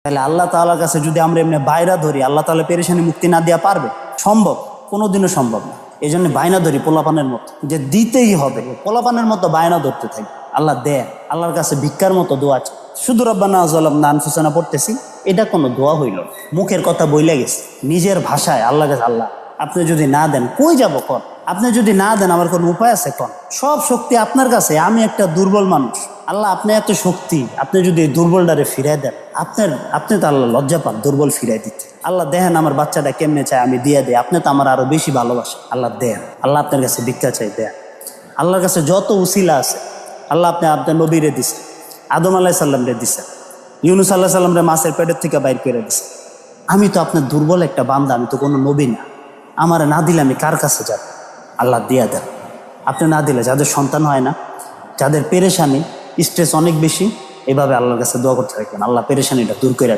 তাহলে আল্লাহ তাআলার কাছে যদি আমরা এমনি বাইরা ধরি, আল্লাহ তাআলা পেরেশানি মুক্তি না দেওয়া পারবে? সম্ভব? কোনোদিনও সম্ভব না। এই জন্য বায়না ধরি পোলাপানের মতো, যে দিতেই হবে, পোলাপানের মতো বায়না ধরতে থাকি। আল্লাহ দেয়, আল্লাহর কাছে ভিক্ষার মতো দোয়া চাই। শুধু রব্বানা যালামনা আনফুসানা পড়তেছি, এটা কোনো দোয়া হইল না, মুখের কথা বইলে গেছে নিজের ভাষায় আল্লাহ কাছে। আল্লাহ আপনি যদি না দেন কই যাব কন? আপনি যদি না দেন আমার কোনো উপায় আছে কন? সব শক্তি আপনার কাছে, আমি একটা দুর্বল মানুষ। আল্লাহ আপনি এত শক্তি, আপনি যদি এই দুর্বলটারে ফিরাই দেন, আপনি তো আল্লাহ লজ্জা পান দুর্বল ফিরাই দিতে। আল্লাহ দেখেন আমার বাচ্চাটা কেমনে চায়, আমি দিয়ে দিই, আপনি তো আমার আরো বেশি ভালোবাসেন। আল্লাহ দেন, আল্লাহ আপনার কাছে ভিক্ষা চাই, দেন। আল্লাহর কাছে যত উসিলা আছে আল্লাহ আপনি আপনার নবীরে দিছেন, আদম আলাইহিস সালামরে দিছেন, ইউনুস আলাইহিস সালামরে মাছের পেটের থেকে বাইর করে দিছেন। আমি তো আপনার দুর্বল একটা বান্দা, আমি তো কোনো নবী না। আমার না দিলে আমি কার কাছে যাব? আল্লাহ দিয়া দেন। আপনি না দিলে যাদের সন্তান হয় না, যাদের পেরেশানি, স্ট্রেস অনেক বেশি, এভাবে আল্লাহর কাছে দোয়া করতে থাকবেন, আল্লাহ পেরেশানিটা দূর করে